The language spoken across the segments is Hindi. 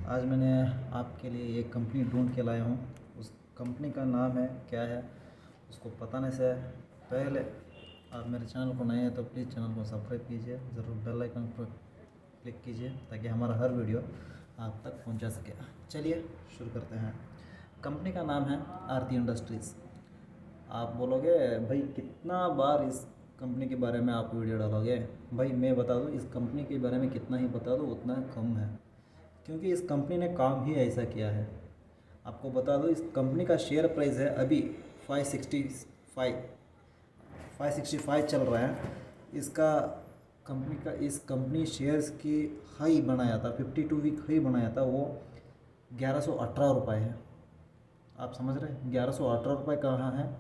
आज मैंने आपके लिए एक कंपनी ढूंढ के लाया हूँ। उस कंपनी का नाम है क्या है उसको बताने से पहले आप मेरे चैनल को नए हैं तो प्लीज़ चैनल को सब्सक्राइब कीजिए, ज़रूर बेल आइकन पर क्लिक कीजिए ताकि हमारा हर वीडियो आप तक पहुंचा सके। चलिए शुरू करते हैं। कंपनी का नाम है आरती इंडस्ट्रीज़। आप बोलोगे भाई कितना बार इस कंपनी के बारे में आप वीडियो डालोगे। भाई मैं बता दूं, इस कंपनी के बारे में कितना ही बता दूं उतना कम है, क्योंकि इस कंपनी ने काम ही ऐसा किया है। आपको बता दूं, इस कंपनी का शेयर प्राइस है अभी 565 चल रहा है इसका। इस कंपनी शेयर्स की हाई बनाया था, 52 वीक हाई बनाया था, वो 1118 रुपये है। आप समझ रहे हैं 1118 रुपये कहाँ है,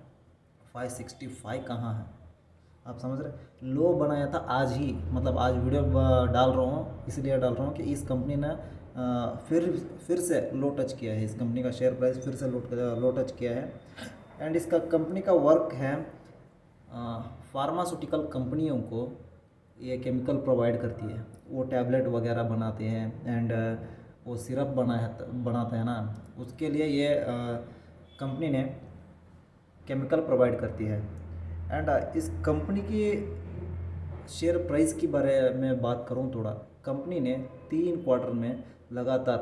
565 कहाँ है। आप समझ रहे। लो बनाया था आज ही, मतलब आज वीडियो डाल रहा हूँ इसलिए डाल रहा हूँ कि इस कंपनी ने फिर से लो टच किया है। इस कंपनी का शेयर प्राइस फिर से लो टच किया है। एंड इसका कंपनी का वर्क है फार्मास्यूटिकल कंपनियों को ये केमिकल प्रोवाइड करती है। वो टैबलेट वगैरह बनाते हैं एंड वो सिरप बनाते हैं ना, उसके लिए ये कंपनी ने केमिकल प्रोवाइड करती है। एंड इस कंपनी की शेयर प्राइस के बारे में बात करूं थोड़ा, कंपनी ने 3 क्वार्टर में लगातार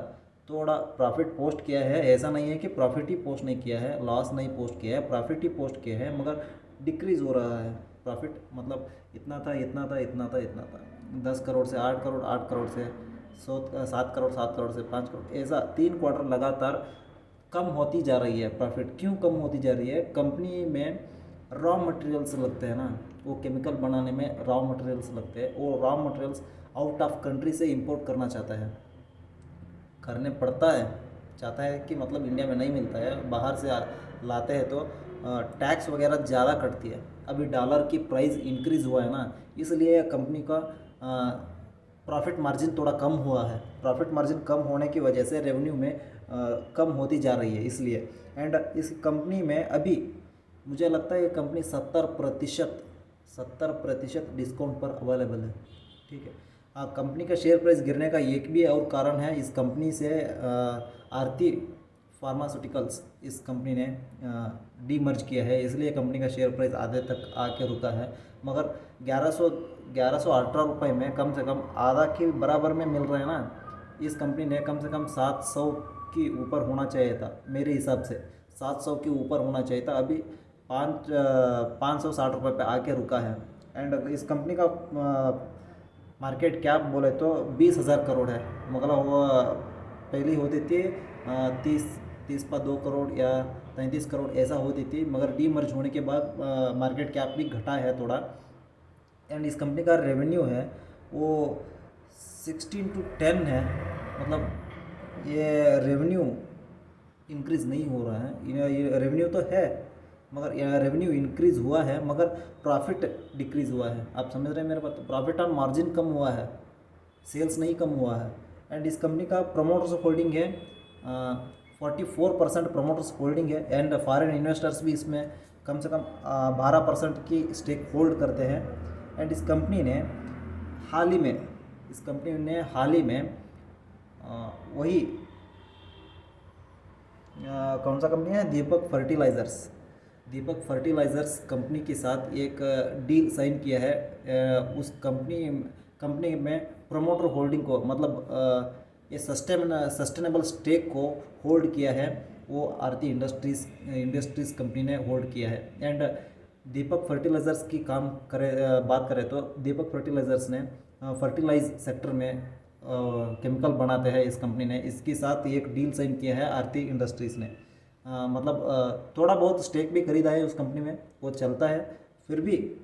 थोड़ा प्रॉफिट पोस्ट किया है। ऐसा नहीं है कि प्रॉफिट ही पोस्ट नहीं किया है, लॉस नहीं पोस्ट किया है, प्रॉफिट ही पोस्ट किया है, मगर डिक्रीज़ हो रहा है प्रॉफिट। मतलब इतना था इतना था इतना था इतना था, 10 करोड़ से 8 करोड़, 8 करोड़ से 7 करोड़, 7 करोड़ से 5 करोड़, ऐसा 3 क्वार्टर लगातार कम होती जा रही है। प्रॉफिट क्यों कम होती जा रही है? कंपनी में रॉ मटेरियल्स लगते हैं ना, वो केमिकल बनाने में रॉ मटेरियल्स लगते हैं। वो raw materials out of country से इंपोर्ट करना चाहता है, करने पड़ता है, चाहता है कि मतलब इंडिया में नहीं मिलता है, बाहर से लाते हैं तो टैक्स वगैरह ज़्यादा कटती है। अभी डॉलर की प्राइस इंक्रीज़ हुआ है ना, इसलिए कंपनी का प्रॉफिट मार्जिन थोड़ा कम हुआ है। प्रॉफिट मार्जिन कम होने की वजह से रेवेन्यू में कम होती जा रही है इसलिए। एंड इस कंपनी में अभी मुझे लगता है ये कंपनी 70% डिस्काउंट पर अवेलेबल है। ठीक है। कंपनी का शेयर प्राइस गिरने का एक भी और कारण है, इस कंपनी से आरती फार्मास्यूटिकल्स इस कंपनी ने डीमर्ज किया है, इसलिए कंपनी का शेयर प्राइस आधे तक आके रुका है। मगर 1118 रुपये में कम से कम आधा के बराबर में मिल रहे हैं ना। इस कंपनी ने कम से कम 700 के ऊपर होना चाहिए था, मेरे हिसाब से 700 के ऊपर होना चाहिए था। अभी 560 रुपये पे आके रुका है। एंड इस कंपनी का मार्केट कैप बोले तो 20,000 करोड़ है। मतलब वो पहली होती थी 30 पर 2 करोड़ या 33 करोड़ ऐसा होती थी, मगर डीमर्ज होने के बाद मार्केट कैप भी घटा है थोड़ा। एंड इस कंपनी का रेवेन्यू है वो 16 to 10 है। मतलब ये रेवेन्यू इंक्रीज़ नहीं हो रहा है। ये रेवेन्यू तो है, मगर रेवेन्यू इंक्रीज़ हुआ है मगर प्रॉफिट डिक्रीज़ हुआ है। आप समझ रहे हैं मेरे बात? प्रॉफिट ऑन मार्जिन कम हुआ है, सेल्स नहीं कम हुआ है। एंड इस कंपनी का प्रमोटर्स होल्डिंग है 44% प्रमोटर्स होल्डिंग है। एंड फॉरेन इन्वेस्टर्स भी इसमें कम से कम 12% की स्टेक होल्ड करते हैं। एंड इस कंपनी ने हाल ही में वही कौन सा कंपनी है, दीपक फर्टिलाइज़र्स कंपनी के साथ एक डील साइन किया है। उस कंपनी में प्रमोटर होल्डिंग को, मतलब ये सस्टेनेबल स्टेक को होल्ड किया है, वो आरती इंडस्ट्रीज़ कंपनी ने होल्ड किया है। एंड दीपक फर्टिलाइज़र्स की बात करें तो दीपक फर्टिलाइज़र्स ने फर्टिलाइज सेक्टर में केमिकल बनाते हैं इस कंपनी ने। इसके साथ एक डील साइन किया है आरती इंडस्ट्रीज़ ने। मतलब थोड़ा बहुत स्टेक भी खरीदा है उस कंपनी में, वो चलता है, फिर भी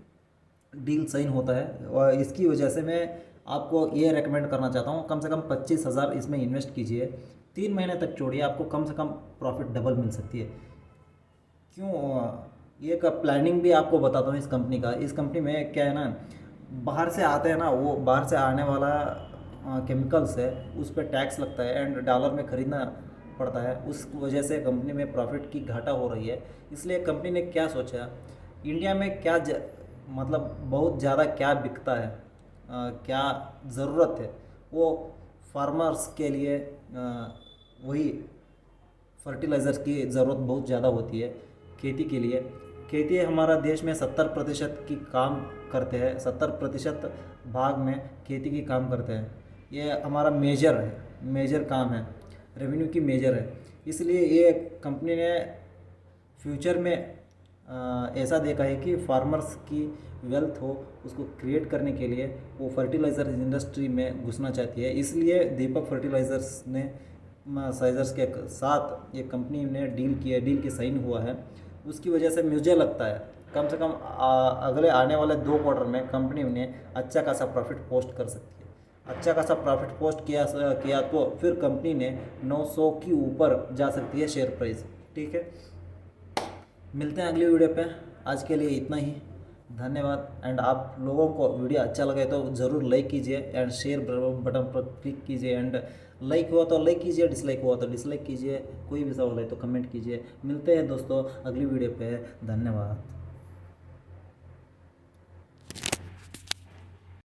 डील साइन होता है। और इसकी वजह से मैं आपको ये रेकमेंड करना चाहता हूँ, कम से कम 25,000 इसमें इन्वेस्ट कीजिए, 3 महीने तक छोड़िए, आपको कम से कम प्रॉफिट डबल मिल सकती है। क्यों? ये का प्लानिंग भी आपको बताता हूँ इस कंपनी का। इस कंपनी में क्या है ना, बाहर से आते हैं ना, वो बाहर से आने वाला केमिकल्स है उस पर टैक्स लगता है एंड डॉलर में ख़रीदना पड़ता है। उस वजह से कंपनी में प्रॉफिट की घाटा हो रही है। इसलिए कंपनी ने क्या सोचा, इंडिया में क्या मतलब बहुत ज़्यादा क्या बिकता है, क्या ज़रूरत है, वो फार्मर्स के लिए वही फर्टिलाइज़र की ज़रूरत बहुत ज़्यादा होती है खेती के लिए। खेती हमारा देश में 70% की काम करते हैं, 70% भाग में खेती की काम करते हैं। ये हमारा मेजर काम है, रेवेन्यू की मेजर है। इसलिए ये कंपनी ने फ्यूचर में ऐसा देखा है कि फार्मर्स की वेल्थ हो, उसको क्रिएट करने के लिए वो फर्टिलाइज़र इंडस्ट्री में घुसना चाहती है। इसलिए दीपक फर्टिलाइज़र्स ने साइजर्स के साथ ये कंपनी ने डील की है, डील की साइन हुआ है। उसकी वजह से मुझे लगता है कम से कम अगले आने वाले 2 क्वार्टर में कंपनी ने अच्छा खासा प्रॉफिट पोस्ट कर सकती है। अच्छा खासा प्रॉफिट पोस्ट किया तो फिर कंपनी ने 900 के ऊपर जा सकती है शेयर प्राइस। ठीक है, मिलते हैं अगली वीडियो पे। आज के लिए इतना ही, धन्यवाद। एंड आप लोगों को वीडियो अच्छा लगे तो ज़रूर लाइक कीजिए एंड शेयर बटन पर क्लिक कीजिए। एंड लाइक हुआ तो लाइक कीजिए, डिसलाइक हुआ तो डिसलाइक कीजिए। कोई भी सवाल है तो कमेंट कीजिए। मिलते हैं दोस्तों अगली वीडियो पे, धन्यवाद।